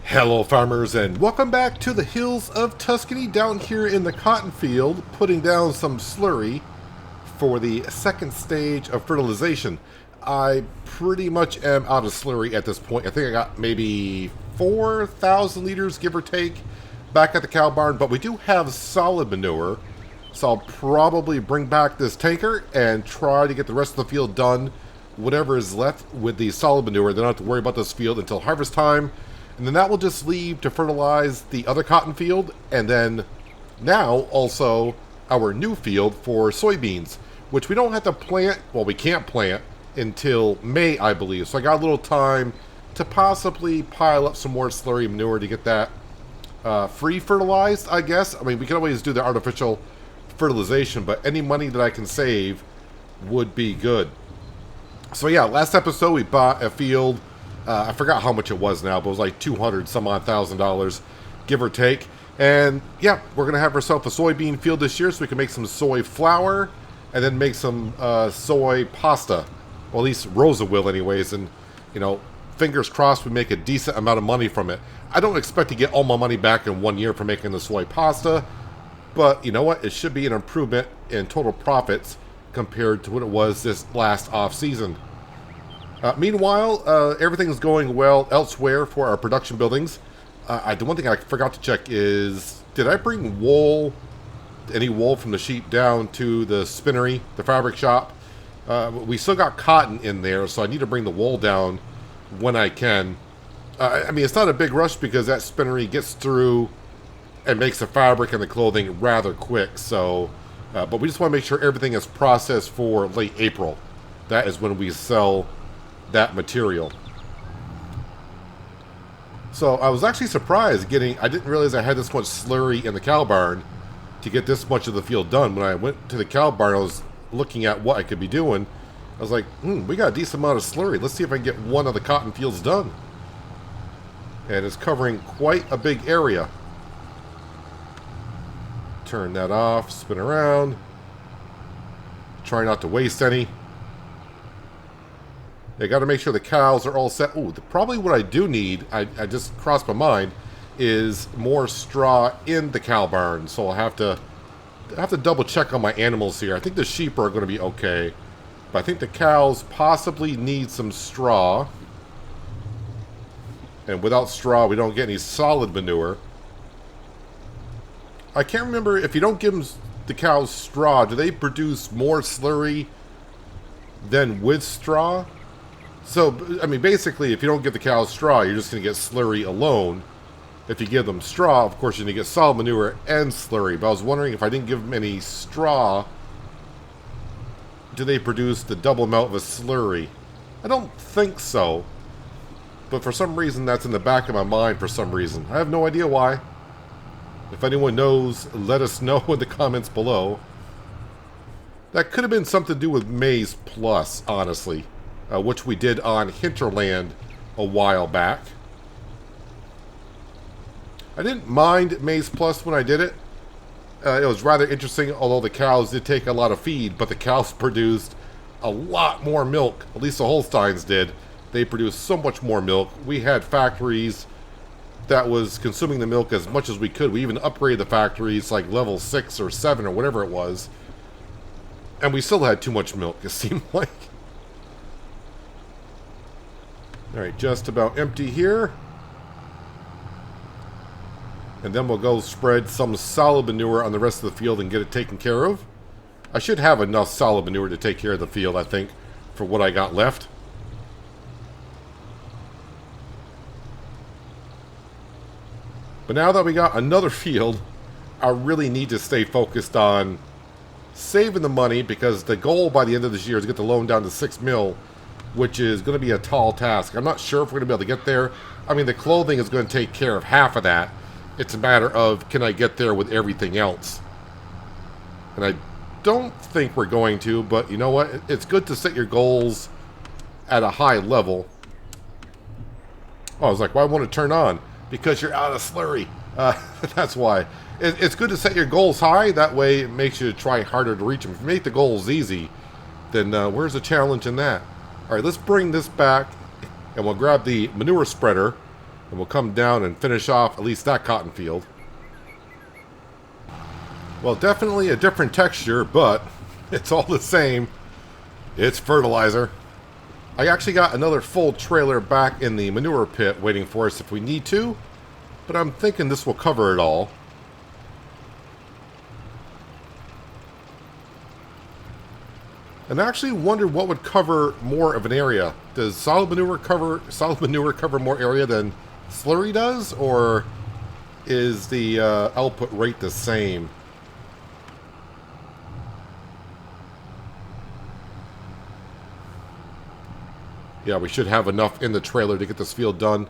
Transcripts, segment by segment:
Hello farmers and welcome back to the hills of Tuscany down here in the cotton field, putting down some slurry for the second stage of fertilization. I pretty much am out of slurry at this point. I think I got maybe 4,000 liters, give or take, back at the cow barn, but we do have solid manure, so I'll probably bring back this tanker and try to get the rest of the field done, whatever is left with the solid manure. Then I don't have to worry about this field until harvest time. And then that will just leave to fertilize the other cotton field, and then now also our new field for soybeans, which we don't have to plant, well, we can't plant until May, I believe. So I got a little time to possibly pile up some more slurry manure to get that free fertilized, I guess. I mean, we can always do the artificial fertilization, but any money that I can save would be good. So yeah, last episode we bought a field. I forgot how much it was now, but it was like 200 some odd $1,000, give or take. And yeah, we're going to have ourselves a soybean field this year so we can make some soy flour and then make some soy pasta. Well, at least Rosa will anyways. And, you know, fingers crossed we make a decent amount of money from it. I don't expect to get all my money back in 1 year for making the soy pasta. But you know what? It should be an improvement in total profits compared to what it was this last off season. Meanwhile, everything's going well elsewhere for our production buildings. The one thing I forgot to check is, did I bring wool, any wool from the sheep down to the spinnery, the fabric shop? We still got cotton in there, so I need to bring the wool down when I can. I mean, it's not a big rush because that spinnery gets through and makes the fabric and the clothing rather quick. So, but we just want to make sure everything is processed for late April. That is when we sell that material. So I was actually surprised I didn't realize I had this much slurry in the cow barn to get this much of the field done. When I went to the cow barn, I was looking at what I could be doing. I was like, we got a decent amount of slurry. Let's see if I can get one of the cotton fields done. And it's covering quite a big area. Turn that off, spin around. Try not to waste any. I got to make sure the cows are all set. Ooh, probably what I do need, I just crossed my mind, is more straw in the cow barn. So I'll have to double check on my animals here. I think the sheep are going to be okay, but I think the cows possibly need some straw. And without straw, we don't get any solid manure. I can't remember, if you don't give the cows straw, do they produce more slurry than with straw? So, I mean, basically, if you don't give the cows straw, you're just going to get slurry alone. If you give them straw, of course, you're going to get solid manure and slurry. But I was wondering if I didn't give them any straw, do they produce the double amount of a slurry? I don't think so. But for some reason, that's in the back of my mind for some reason. I have no idea why. If anyone knows, let us know in the comments below. That could have been something to do with Maize Plus, honestly. Which we did on Hinterland a while back. I didn't mind Maize Plus when I did it. It was rather interesting, although the cows did take a lot of feed, but the cows produced a lot more milk. At least the Holsteins did. They produced so much more milk. We had factories that was consuming the milk as much as we could. We even upgraded the factories like level 6 or 7 or whatever it was. And we still had too much milk, it seemed like. Alright, just about empty here. And then we'll go spread some solid manure on the rest of the field and get it taken care of. I should have enough solid manure to take care of the field, I think, for what I got left. But now that we got another field, I really need to stay focused on saving the money, because the goal by the end of this year is to get the loan down to 6 mil. Which is going to be a tall task. I'm not sure if we're going to be able to get there. I mean, the clothing is going to take care of half of that. It's a matter of, can I get there with everything else? And I don't think we're going to, but you know what? It's good to set your goals at a high level. Oh, I was like, why won't it turn on? Because you're out of slurry. That's why. It's good to set your goals high. That way it makes you try harder to reach them. If you make the goals easy, then where's the challenge in that? All right, let's bring this back, and we'll grab the manure spreader, And we'll come down and finish off at least that cotton field. Well, definitely a different texture, but it's all the same. It's fertilizer. I actually got another full trailer back in the manure pit waiting for us if we need to, but I'm thinking this will cover it all. And I actually wonder what would cover more of an area. Does solid manure cover more area than slurry does, or is the output rate the same? Yeah, we should have enough in the trailer to get this field done.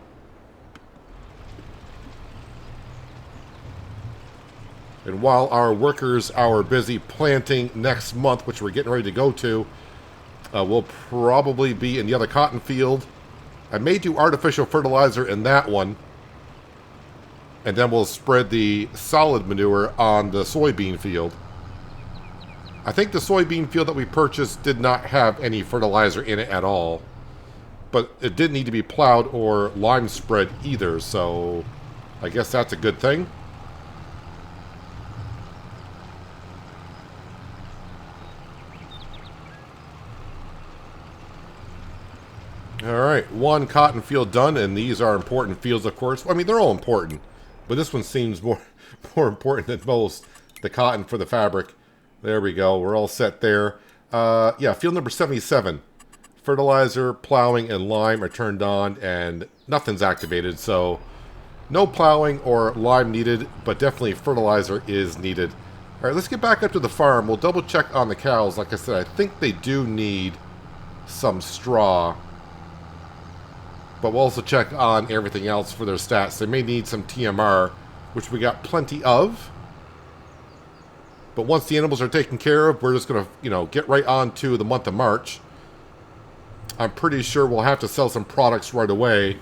And while our workers are busy planting next month, which we're getting ready to go to, we'll probably be in the other cotton field. I may do artificial fertilizer in that one. And then we'll spread the solid manure on the soybean field. I think the soybean field that we purchased did not have any fertilizer in it at all. But it didn't need to be plowed or lime spread either, so I guess that's a good thing. Alright, one cotton field done, and these are important fields, of course. I mean, they're all important, but this one seems more important than most. The cotton for the fabric. There we go, we're all set there. Yeah, field number 77. Fertilizer, plowing, and lime are turned on, and nothing's activated, so no plowing or lime needed, but definitely fertilizer is needed. Alright, let's get back up to the farm. We'll double check on the cows. Like I said, I think they do need some straw. But we'll also check on everything else for their stats. They may need some TMR, which we got plenty of. But once the animals are taken care of, we're just going to, get right on to the month of March. I'm pretty sure we'll have to sell some products right away,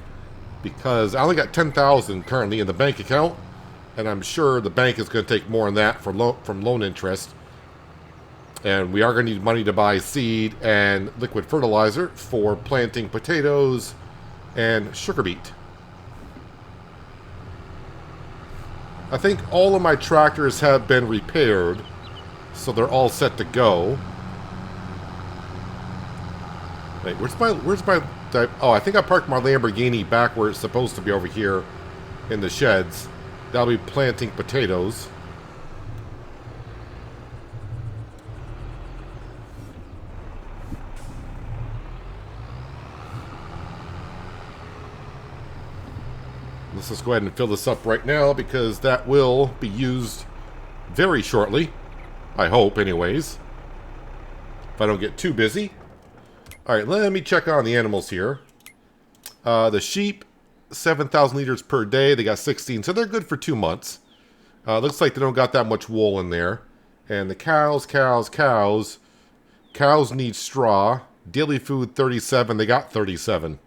because I only got 10,000 currently in the bank account, and I'm sure the bank is going to take more than that from loan interest. And we are going to need money to buy seed and liquid fertilizer for planting potatoes and sugar beet. I think all of my tractors have been repaired, so they're all set to go. Wait, where's my oh, I think I parked my Lamborghini back where it's supposed to be, over here in the sheds. That'll be planting potatoes. Let's just go ahead and fill this up right now, because that will be used very shortly. I hope, anyways. If I don't get too busy. Alright, let me check on the animals here. The sheep, 7,000 liters per day. They got 16, so they're good for 2 months. Looks like they don't got that much wool in there. And the cows need straw. Daily food, 37. They got 37.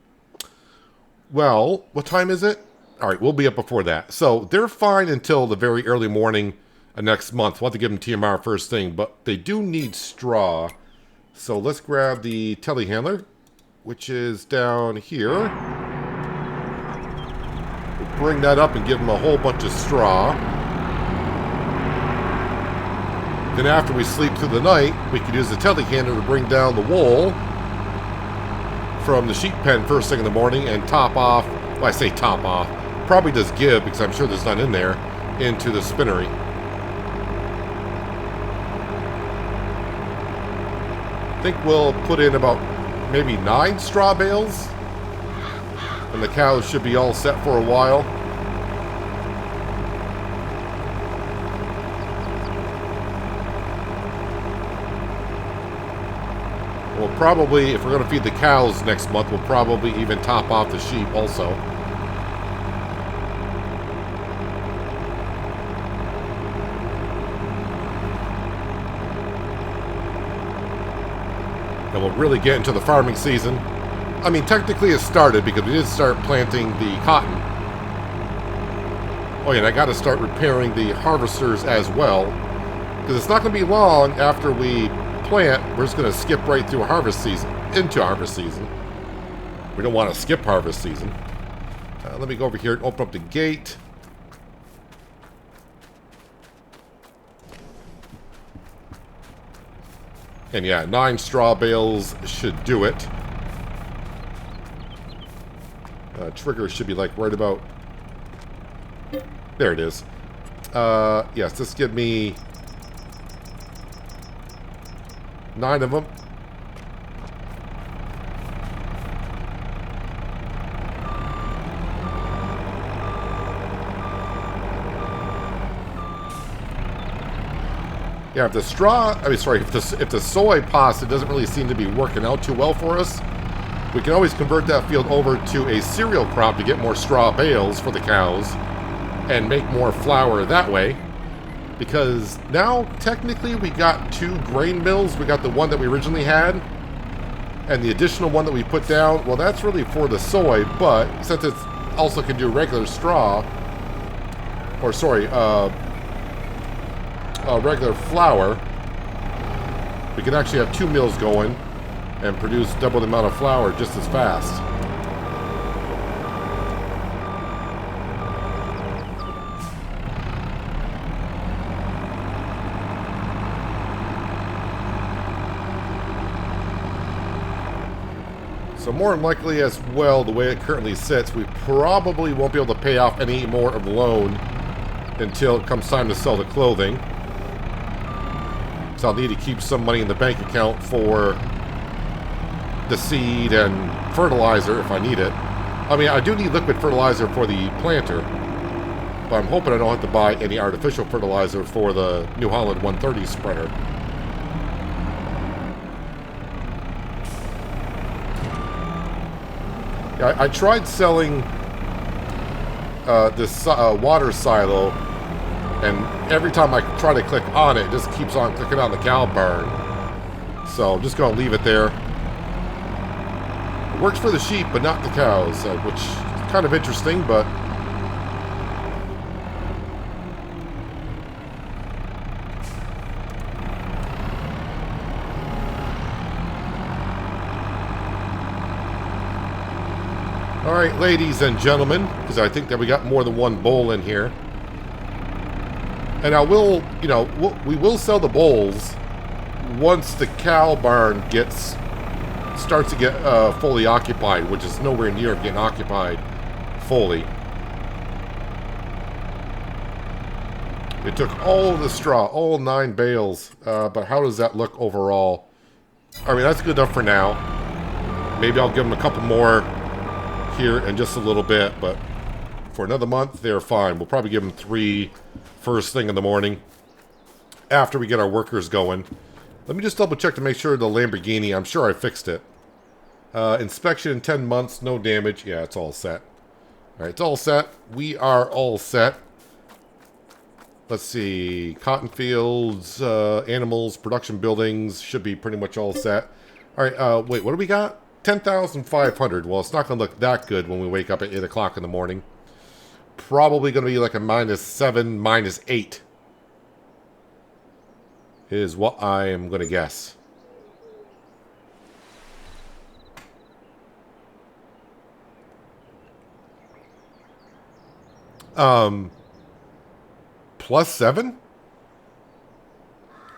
Well, what time is it? Alright, we'll be up before that. So, they're fine until the very early morning of next month. We'll have to give them TMR first thing, but they do need straw. So, let's grab the telehandler, which is down here. We'll bring that up and give them a whole bunch of straw. Then after we sleep through the night, we can use the telehandler to bring down the wool from the sheep pen first thing in the morning and top off, well, I say top off, probably does give, because I'm sure there's none in there, into the spinnery. I think we'll put in about maybe 9 straw bales, and the cows should be all set for a while. We'll probably, if we're going to feed the cows next month, we'll probably even top off the sheep also. And we'll really get into the farming season. I mean, technically it started, because we did start planting the cotton. Oh yeah, and I got to start repairing the harvesters as well, because it's not going to be long after we plant. We're just going to skip right through into harvest season. We don't want to skip harvest season. Let me go over here and open up the gate. And yeah, 9 straw bales should do it. Trigger should be like right about... There it is. Yes, this give me 9 of them. Yeah, if the straw, if the soy pasta doesn't really seem to be working out too well for us, we can always convert that field over to a cereal crop to get more straw bales for the cows and make more flour that way. Because now, technically, we got 2 grain mills. We got the one that we originally had, and the additional one that we put down, well, that's really for the soy, but since it also can do regular straw, or sorry, regular flour, we can actually have 2 mills going and produce double the amount of flour just as fast. So more than likely as well, the way it currently sits, we probably won't be able to pay off any more of the loan until it comes time to sell the clothing. So I'll need to keep some money in the bank account for the seed and fertilizer if I need it. I mean, I do need liquid fertilizer for the planter, but I'm hoping I don't have to buy any artificial fertilizer for the New Holland 130 spreader. Yeah, I tried selling this water silo, and every time I try to click on it, it just keeps on clicking on the cow barn. So I'm just going to leave it there. It works for the sheep, but not the cows, which is kind of interesting, but... Alright, ladies and gentlemen, because I think that we got more than one bowl in here. And I will, you know, we will sell the bowls once the cow barn starts to get fully occupied, which is nowhere near getting occupied fully. It took all the straw, all 9 bales, but how does that look overall? I mean, that's good enough for now. Maybe I'll give them a couple more here in just a little bit, but for another month, they're fine. We'll probably give them 3 first thing in the morning after we get our workers going. Let me just double check to make sure the Lamborghini, I'm sure I fixed it. Inspection in 10 months, no damage. Yeah, it's all set. All right, it's all set. We are all set. Let's see, cotton fields, animals, production buildings should be pretty much all set. All right, wait, what do we got? 10,500. Well, it's not going to look that good when we wake up at 8 o'clock in the morning. Probably going to be like a -7, -8. Is what I am going to guess. +7?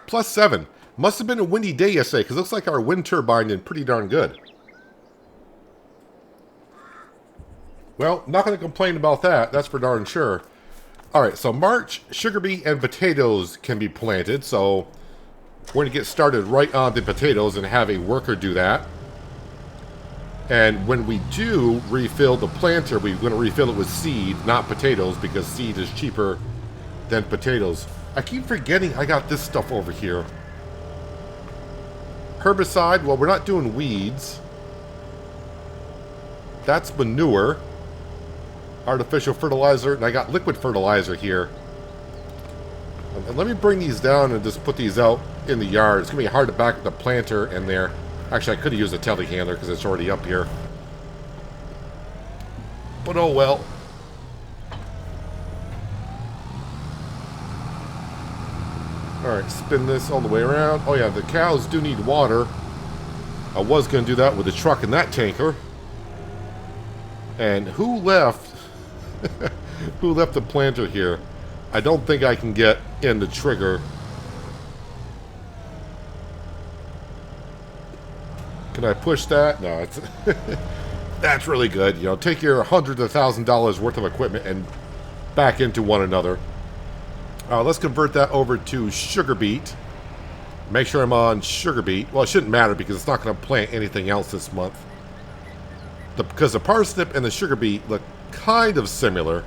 +7. Must have been a windy day yesterday, because it looks like our wind turbine did pretty darn good. Well, not going to complain about that. That's for darn sure. Alright, so March, sugar beet and potatoes can be planted. So we're going to get started right on the potatoes and have a worker do that. And when we do refill the planter, we're going to refill it with seed, not potatoes, because seed is cheaper than potatoes. I keep forgetting I got this stuff over here. Herbicide, well, we're not doing weeds. That's manure. Artificial fertilizer, and I got liquid fertilizer here. And let me bring these down and just put these out in the yard. It's going to be hard to back up the planter in there. Actually, I could have used a telehandler because it's already up here. But oh well. Alright, spin this all the way around. Oh yeah, the cows do need water. I was going to do that with the truck and that tanker. And who left Who left the planter here? I don't think I can get in the trigger. Can I push that? No, it's that's really good. You know, take your hundreds of $1,000s worth of equipment and back into one another. Let's convert that over to sugar beet. Make sure I'm on sugar beet. Well, it shouldn't matter because it's not going to plant anything else this month. Because the parsnip and the sugar beet look kind of similar.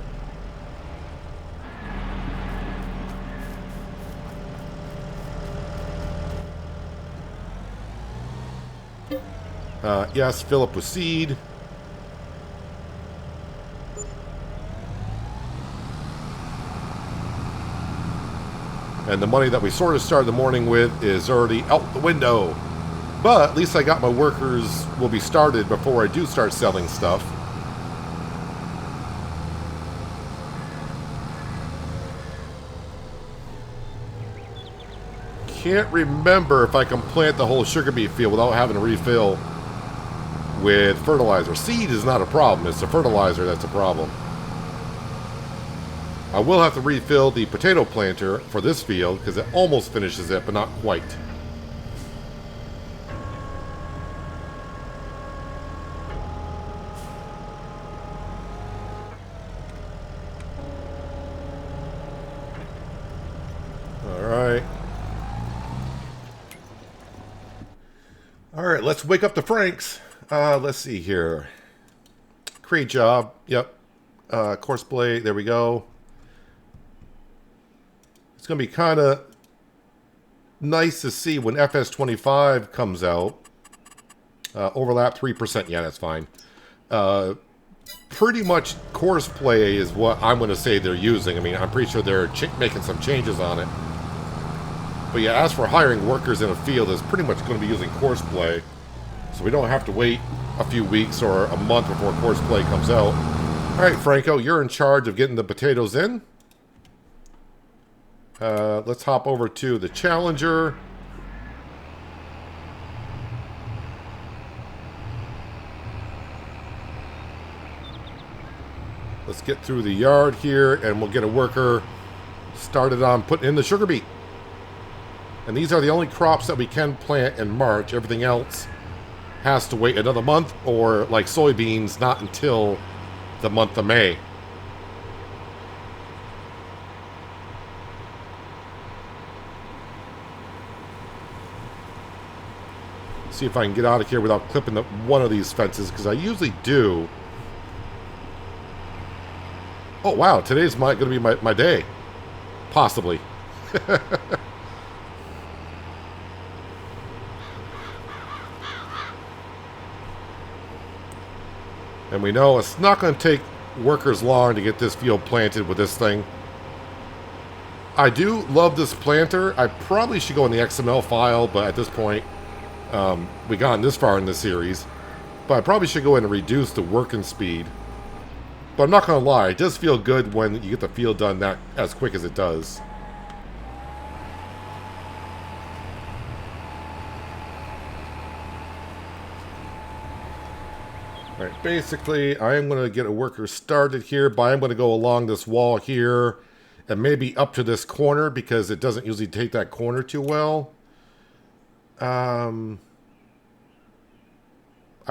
Yes, fill up with seed. And the money that we sort of started the morning with is already out the window. But at least I got my workers will be started before I do start selling stuff. Can't remember if I can plant the whole sugar beet field without having to refill with fertilizer. Seed is not a problem. It's the fertilizer that's a problem. I will have to refill the potato planter for this field because it almost finishes it, but not quite. Alright, let's wake up the Franks. Let's see here. Create job. Yep. Course play. There we go. It's going to be kind of nice to see when FS25 comes out. Overlap 3%. Yeah, that's fine. Pretty much course play is what I'm going to say they're using. I mean, I'm pretty sure they're making some changes on it. But yeah, as for hiring workers in a field, it's pretty much going to be using course play. So we don't have to wait a few weeks or a month before course play comes out. Alright, Franco, you're in charge of getting the potatoes in. Let's hop over to the Challenger. Let's get through the yard here, and we'll get a worker started on putting in the sugar beet. And these are the only crops that we can plant in March. Everything else has to wait another month, or like soybeans, not until the month of May. See if I can get out of here without clipping one of these fences, because I usually do. Oh wow, today's going to be my day. Possibly. And we know it's not going to take workers long to get this field planted with this thing. I do love this planter. I probably should go in the XML file, but at this point, we gotten this far in the series. But I probably should go in and reduce the working speed. But I'm not going to lie, it does feel good when you get the field done that as quick as it does. Alright, basically, I am going to get a worker started here, but I'm going to go along this wall here and maybe up to this corner because it doesn't usually take that corner too well. I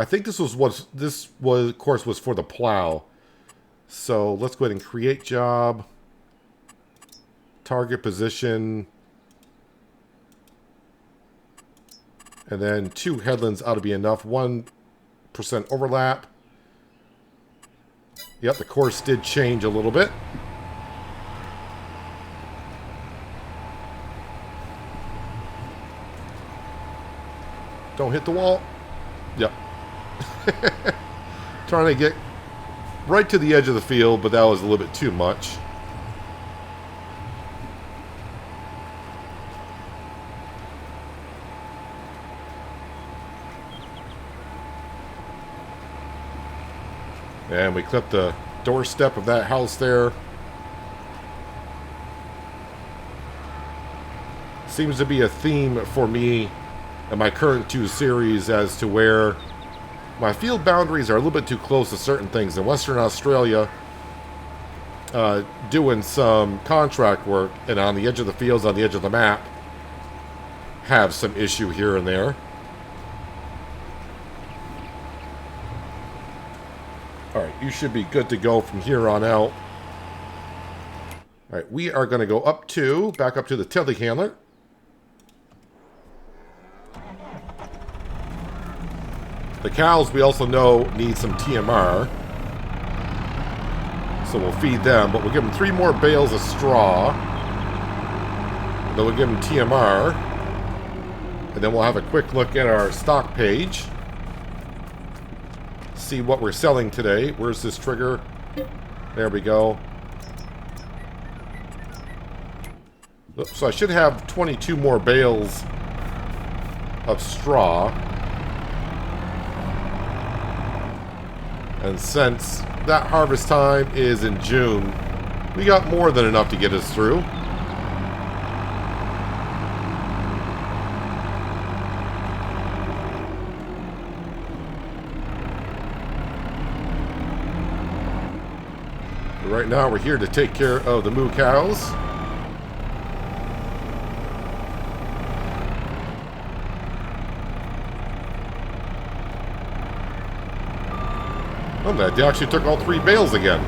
think this was of course was for the plow. So let's go ahead and create job, target position, and then 2 headlands ought to be enough. 1% overlap. Yep, the course did change a little bit. Don't hit the wall. Yep. Trying to get right to the edge of the field, but that was a little bit too much. And we clipped the doorstep of that house there. Seems to be a theme for me in my current 2 series as to where my field boundaries are a little bit too close to certain things. In Western Australia, doing some contract work, and on the edge of the fields, on the edge of the map, have some issue here and there. Alright, you should be good to go from here on out. Alright, we are going to go back up to the telehandler. The cows, we also know, need some TMR. So we'll feed them, but we'll give them 3 more bales of straw. Then we'll give them TMR. And then we'll have a quick look at our stock page. See what we're selling today. Where's this trigger? There we go. Oops, so I should have 22 more bales of straw. And since that harvest time is in June, we got more than enough to get us through. Right now we're here to take care of the moo cows. Oh, they actually took all 3 bales again.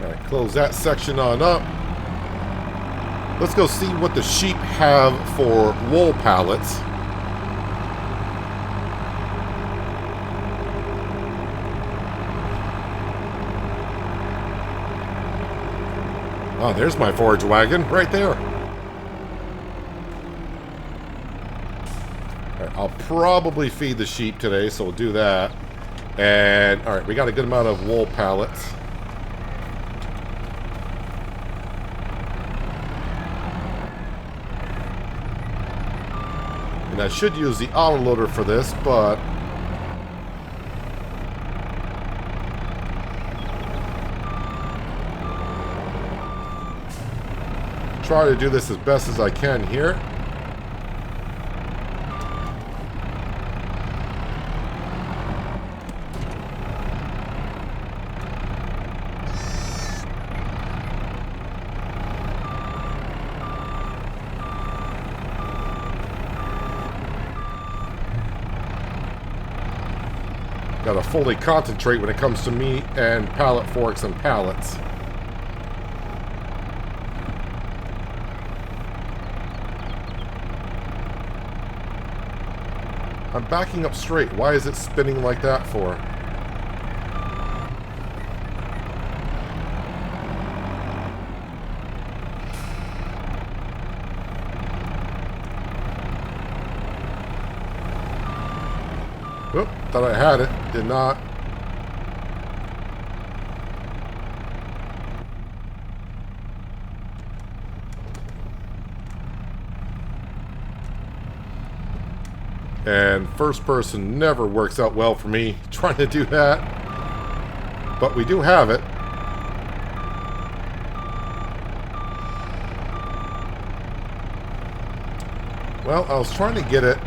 Alright, close that section on up. Let's go see what the sheep have for wool pallets. Oh, there's my forage wagon, right there. Alright, I'll probably feed the sheep today, so we'll do that. And, alright, we got a good amount of wool pallets. And I should use the autoloader for this, but try to do this as best as I can here. Gotta fully concentrate when it comes to meat and pallet forks and pallets. I'm backing up straight. Why is it spinning like that for? Oop, thought I had it. Did not. And first person never works out well for me trying to do that. But we do have it. Well, I was trying to get it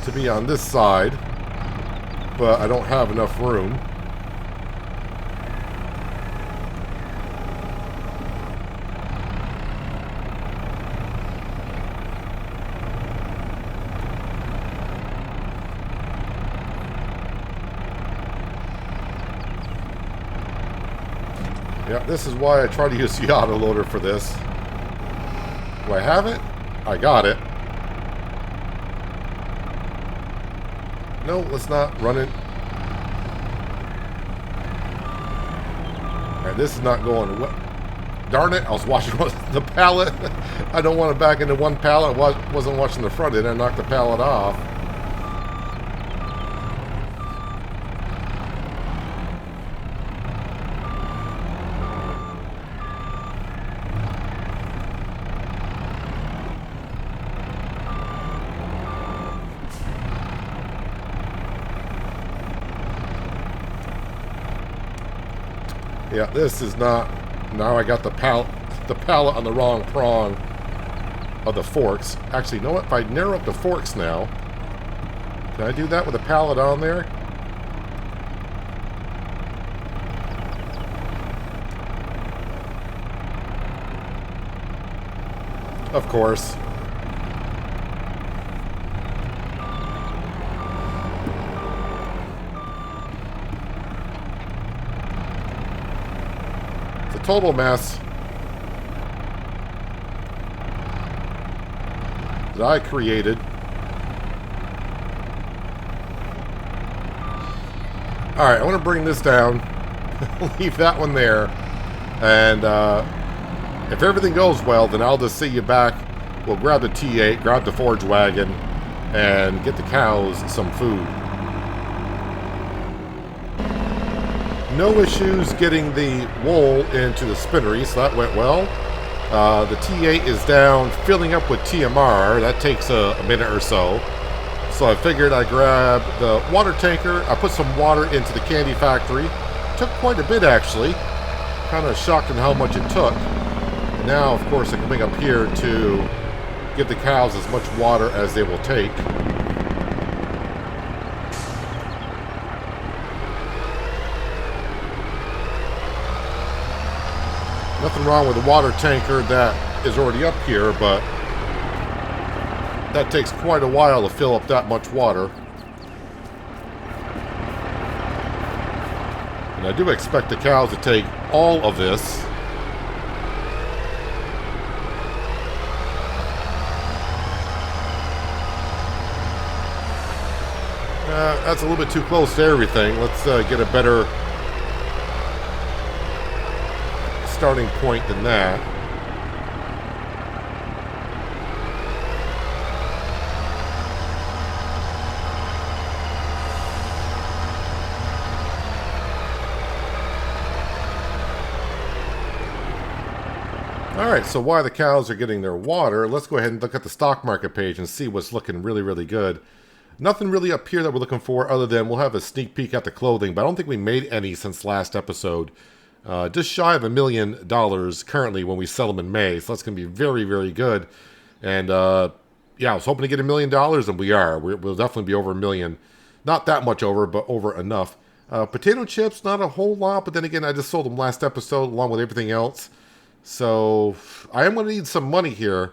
to be on this side, but I don't have enough room. Yeah, this is why I try to use the autoloader for this. Do I have it? I got it. No, let's not run it. Alright, this is not going. Darn it, I was watching the pallet. I don't want to back into one pallet. I wasn't watching the front end. I knocked the pallet off. Yeah, this is not. Now I got the pallet on the wrong prong. of the forks. Actually, you know what? If I narrow up the forks now, can I do that with a pallet on there? Of course. It's a total mess that I created. Alright, I want to bring this down. Leave that one there. And if everything goes well, then I'll just see you back. We'll grab the T8, grab the forage wagon, and get the cows some food. No issues getting the wool into the spinnery, so that went well. The T8 is down filling up with TMR. That takes a minute or so. So I figured I'd grab the water tanker. I put some water into the candy factory. Took quite a bit, actually. Kind of shocked at how much it took. And now, of course, I can bring up here to give the cows as much water as they will take. Nothing wrong with the water tanker that is already up here, but that takes quite a while to fill up that much water. And I do expect the cows to take all of this. That's a little bit too close to everything. Let's get a better starting point than that. Alright, so while the cows are getting their water, let's go ahead and look at the stock market page and see what's looking really, really good. Nothing really up here that we're looking for other than we'll have a sneak peek at the clothing, but I don't think we made any since last episode. Just shy of $1 million currently when we sell them in May, so that's going to be very, very good. And yeah, I was hoping to get $1 million, and we are. We'll definitely be over $1 million. Not that much over, but over enough. Potato chips, not a whole lot, but then again, I just sold them last episode along with everything else. So I am going to need some money here.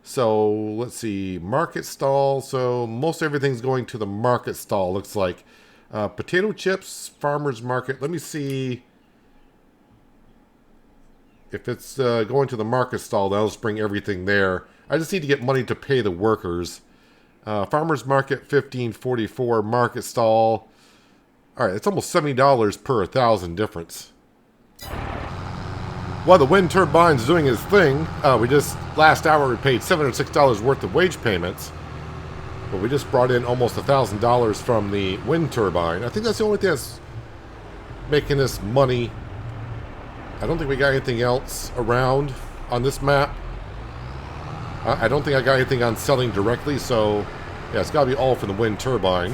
So let's see, market stall. So most everything's going to the market stall, looks like. Potato chips, farmer's market. Let me see if it's going to the market stall. That'll just bring everything there. I just need to get money to pay the workers. Farmer's market, $15.44. Market stall. All right, it's almost $70 per 1,000 difference. While the wind turbine's doing his thing, last hour we paid $706 worth of wage payments. But we just brought in almost $1,000 from the wind turbine. I think that's the only thing that's making us money. I don't think we got anything else around on this map. I don't think I got anything on selling directly, so yeah, it's got to be all from the wind turbine.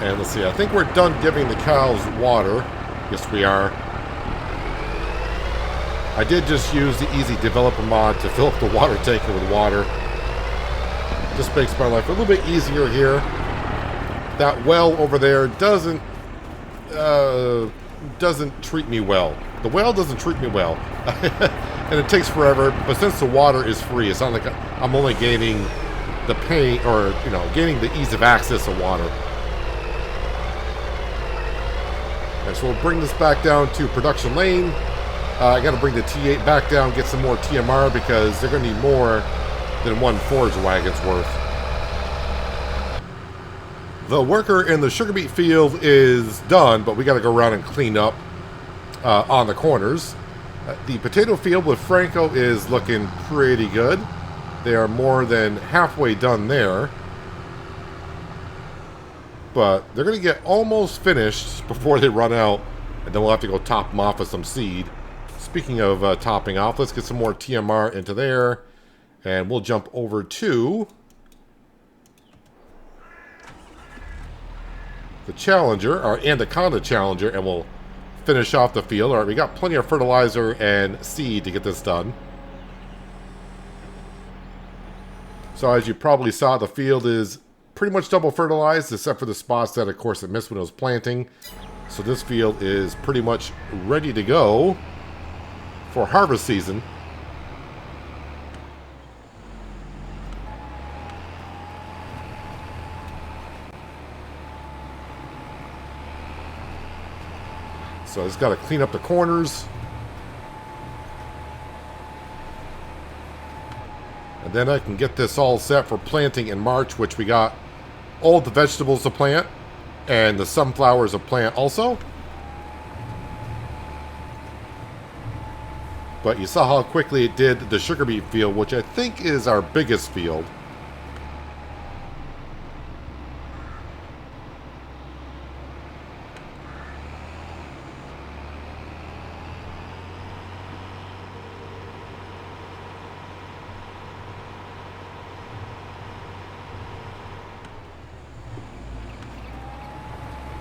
And let's see, I think we're done giving the cows water. Yes, we are. I did just use the Easy Developer mod to fill up the water tanker with water. Just makes my life a little bit easier here. That well over there doesn't treat me well. The well doesn't treat me well. And it takes forever, but since the water is free, it's not like I'm only gaining the pain, or, you know, gaining the ease of access of water. And so we'll bring this back down to production lane. I got to bring the T8 back down, get some more TMR, because they're going to need more than one forage wagon's worth. The worker in the sugar beet field is done, but we got to go around and clean up on the corners. The potato field with Franco is looking pretty good. They are more than halfway done there. But they're going to get almost finished before they run out, and then we'll have to go top them off with some seed. Speaking of topping off, let's get some more TMR into there, and we'll jump over to the Challenger, our Anaconda Challenger, and we'll finish off the field. All right, we got plenty of fertilizer and seed to get this done. So as you probably saw, the field is pretty much double fertilized, except for the spots that, of course, it missed when it was planting. So this field is pretty much ready to go for harvest season. So I just got to clean up the corners. And then I can get this all set for planting in March, which we got all the vegetables to plant and the sunflowers to plant also. But you saw how quickly it did the sugar beet field, which I think is our biggest field.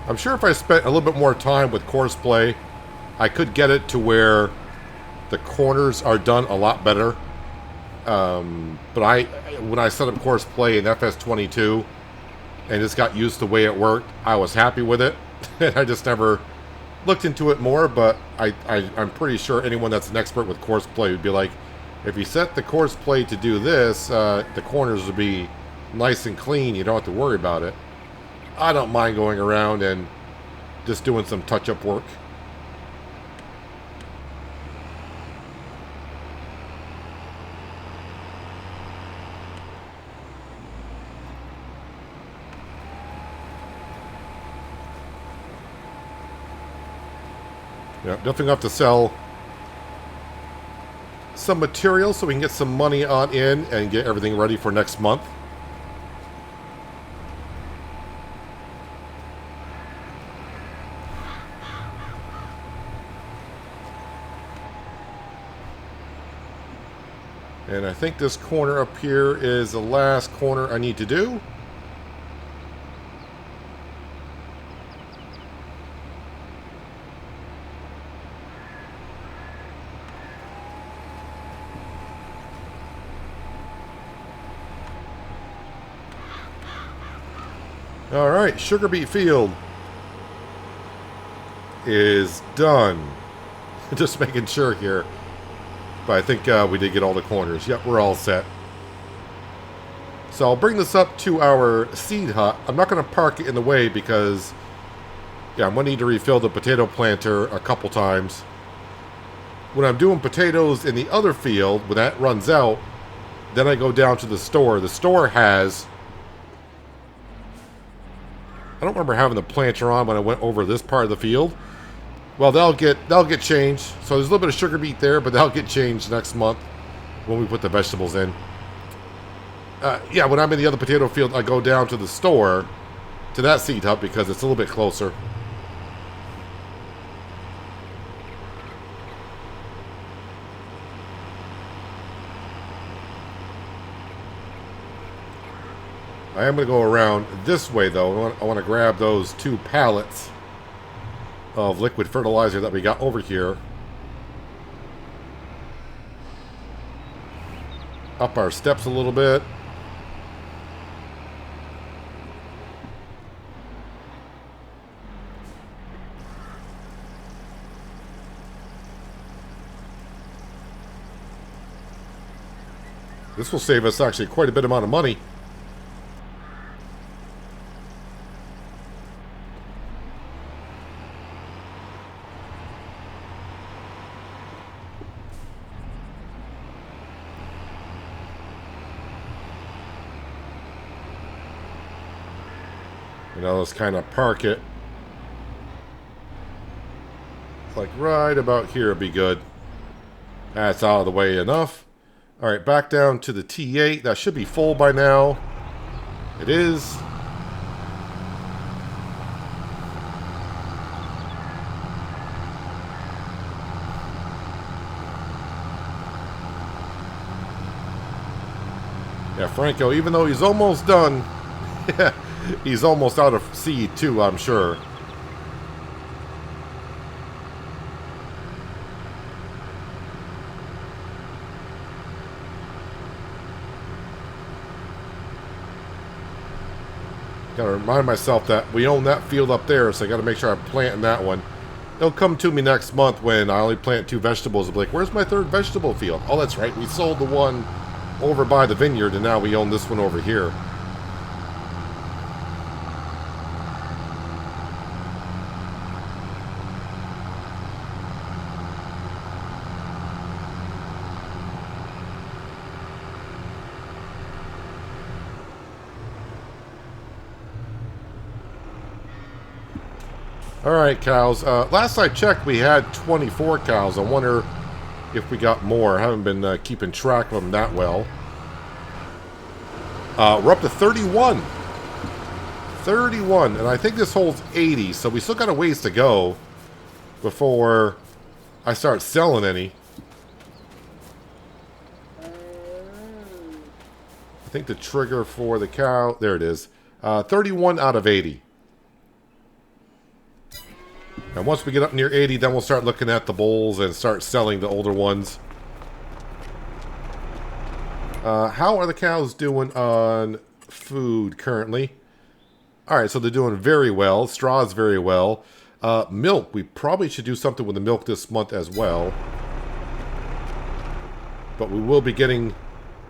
I'm sure if I spent a little bit more time with course play, I could get it to where the corners are done a lot better. But when I set up course play in FS22 and just got used to the way it worked, I was happy with it. I just never looked into it more, but I'm pretty sure anyone that's an expert with course play would be like, if you set the course play to do this, the corners would be nice and clean. You don't have to worry about it. I don't mind going around and just doing some touch-up work. Yeah, definitely have to sell some material so we can get some money on in and get everything ready for next month. And I think this corner up here is the last corner I need to do. All right, sugar beet field is done. Just making sure here. But I think we did get all the corners. Yep, we're all set. So I'll bring this up to our seed hut. I'm not going to park it in the way because, yeah, I'm going to need to refill the potato planter a couple times. When I'm doing potatoes in the other field, when that runs out, then I go down to the store. The store has... I don't remember having the planter on when I went over this part of the field. Well, they'll get changed. So there's a little bit of sugar beet there, but they'll get changed next month when we put the vegetables in. Yeah, when I'm in the other potato field, I go down to the store, to that seed hut, because it's a little bit closer. I am going to go around this way, though. I want to grab those 2 pallets of liquid fertilizer that we got over here. Up our steps a little bit. This will save us actually quite a bit amount of money. And I'll just kind of park it like right about here would be good. That's out of the way enough. All right, back down to the T8. That should be full by now. It is. Yeah, Franco, even though he's almost done, he's almost out of seed too, I'm sure. Gotta remind myself that we own that field up there, so I gotta make sure I'm planting that one. It'll come to me next month when I only plant 2 vegetables. I'll be like, where's my 3rd vegetable field? Oh, that's right. We sold the one over by the vineyard, and now we own this one over here. Alright, cows. Last I checked, we had 24 cows. I wonder if we got more. I haven't been keeping track of them that well. We're up to 31. 31, and I think this holds 80, so we still got a ways to go before I start selling any. I think the trigger for the cow, there it is. 31 out of 80. And once we get up near 80, then we'll start looking at the bulls and start selling the older ones. How are the cows doing on food currently? Alright, so they're doing very well. Straws very well. Milk, we probably should do something with the milk this month as well. But we will be getting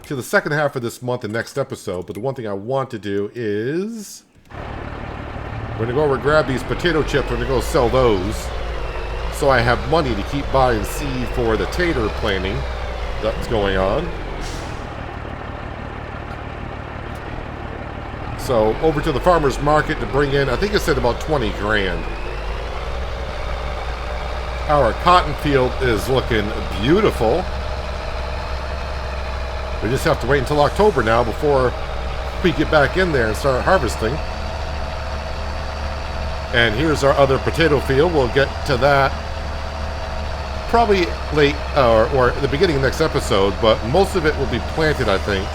to the second half of this month and next episode. But the one thing I want to do is... we're going to go over and grab these potato chips. We're going to go sell those. So I have money to keep buying seed for the tater planting that's going on. So over to the farmer's market to bring in, I think it said about 20 grand. Our cotton field is looking beautiful. We just have to wait until October now before we get back in there and start harvesting. And here's our other potato field. We'll get to that probably late or at the beginning of next episode, but most of it will be planted, I think.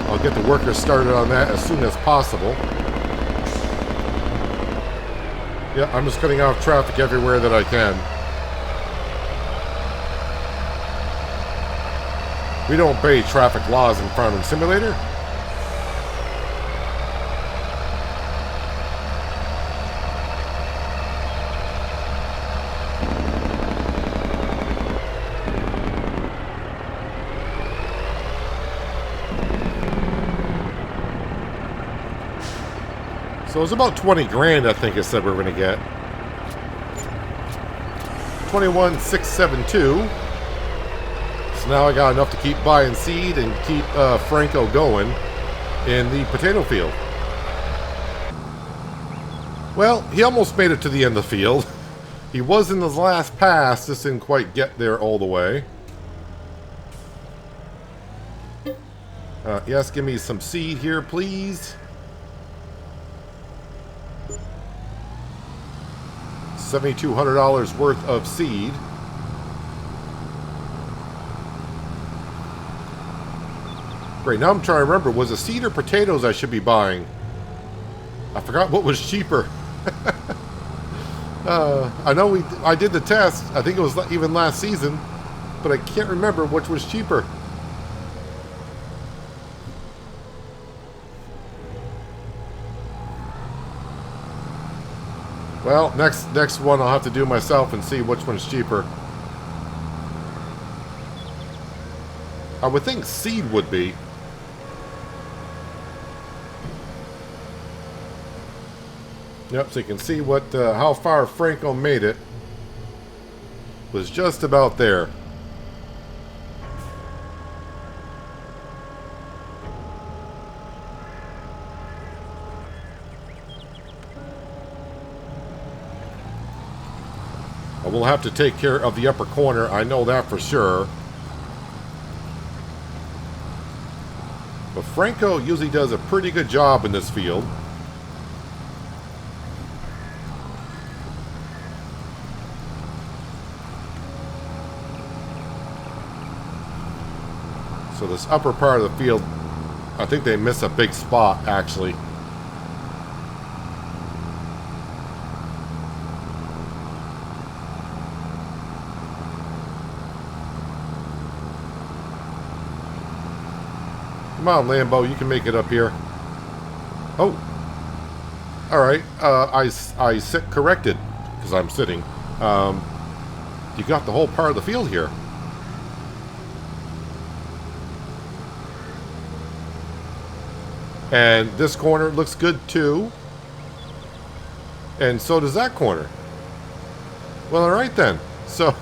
I'll get the workers started on that as soon as possible. Yeah, I'm just cutting off traffic everywhere that I can. We don't obey traffic laws in Farming Simulator. So it was about 20 grand, I think it said we were going to get. 21,672. So now I got enough to keep buying seed and keep Franco going in the potato field. Well, he almost made it to the end of the field. He was in his last pass, just didn't quite get there all the way. Yes, give me some seed here, please. $7,200 worth of seed. Great, now I'm trying to remember, was it seed or potatoes I should be buying? I forgot what was cheaper. I know I did the test, I think it was even last season, but I can't remember which was cheaper. Well, next one I'll have to do myself and see which one's cheaper. I would think seed would be. Yep, so you can see what how far Franco made it. Was just about there. We'll have to take care of the upper corner, I know that for sure. But Franco usually does a pretty good job in this field. So this upper part of the field, I think they miss a big spot, actually. Come on, Lambo, you can make it up here. Oh, all right. I sit corrected because I'm sitting. Um, you got the whole part of the field here. And this corner looks good too. And so does that corner. Well, all right then. So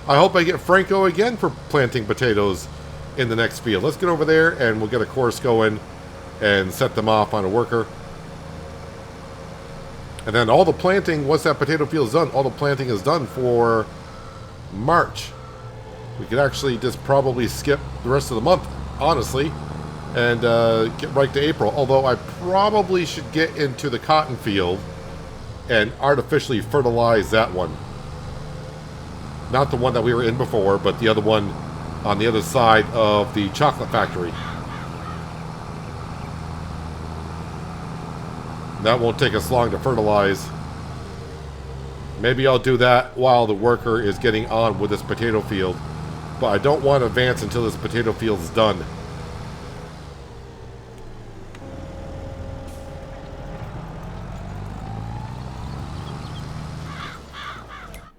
I hope I get Franco again for planting potatoes in the next field. Let's get over there and we'll get a course going and set them off on a worker. And then all the planting, once that potato field is done, all the planting is done for March. We could actually just probably skip the rest of the month, honestly, and get right to April. Although I probably should get into the cotton field and artificially fertilize that one. Not the one that we were in before, but the other one on the other side of the chocolate factory. That won't take us long to fertilize. Maybe I'll do that while the worker is getting on with this potato field. But I don't want to advance until this potato field is done.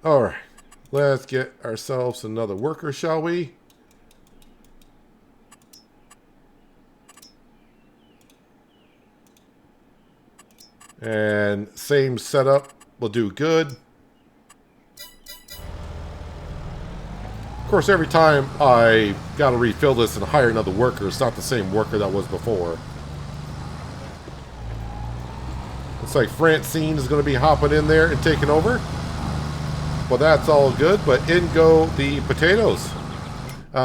Alright, let's get ourselves another worker, shall we? And same setup will do good. Of course, every time I gotta refill this and hire another worker, it's not the same worker that was before. Looks like Francine is going to be hopping in there and taking over. Well, that's all good, but in go the potatoes.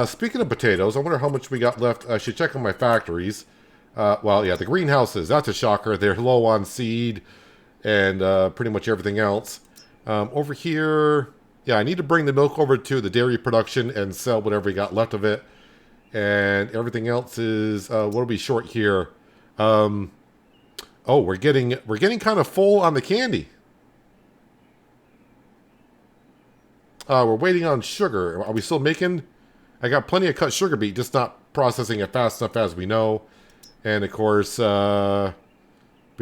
Speaking of potatoes, I wonder how much we got left. I should check on my factories. Well, yeah, the greenhouses, that's a shocker. They're low on seed and pretty much everything else. Over here, yeah, I need to bring the milk over to the dairy production and sell whatever we got left of it. And everything else is, what'll be short here? Oh, we're getting kind of full on the candy. We're waiting on sugar. Are we still making? I got plenty of cut sugar beet, just not processing it fast enough as we know. And of course, we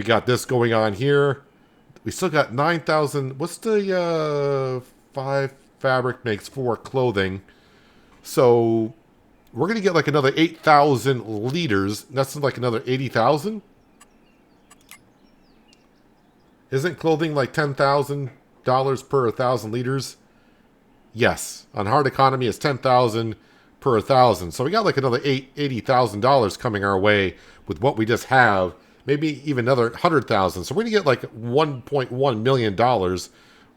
got this going on here. We still got 9,000. What's the 5 fabric makes 4 clothing? So we're going to get like another 8,000 liters. That's like another 80,000. Isn't clothing like $10,000 per 1,000 liters? Yes. On hard economy, it's 10,000 per 1,000. So we got like another $80,000 coming our way with what we just have. Maybe even another 100,000. So we're going to get like $1.1 million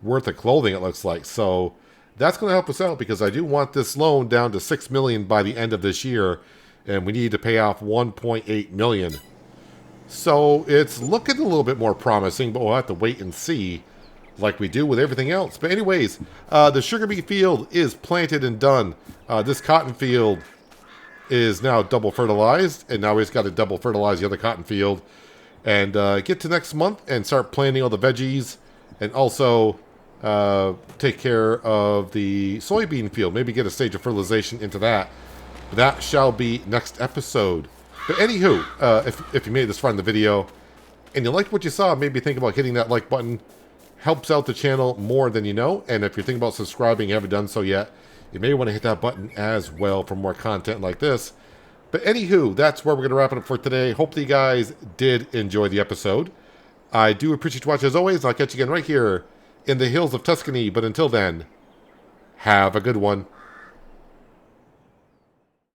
worth of clothing, it looks like. So that's going to help us out because I do want this loan down to $6 million by the end of this year. And we need to pay off $1.8 million. So it's looking a little bit more promising, but we'll have to wait and see like we do with everything else. But anyways, the sugar beet field is planted and done. This cotton field is now double fertilized, and now we've got to double fertilize the other cotton field. And get to next month and start planting all the veggies, and also take care of the soybean field. Maybe get a stage of fertilization into that. That shall be next episode. But anywho, if you made this far in the video, and you liked what you saw, maybe think about hitting that like button. Helps out the channel more than you know. And if you're thinking about subscribing and you haven't done so yet, you may want to hit that button as well for more content like this. But anywho, that's where we're going to wrap it up for today. Hopefully you guys did enjoy the episode. I do appreciate you watching as always. I'll catch you again right here in the hills of Tuscany. But until then, have a good one.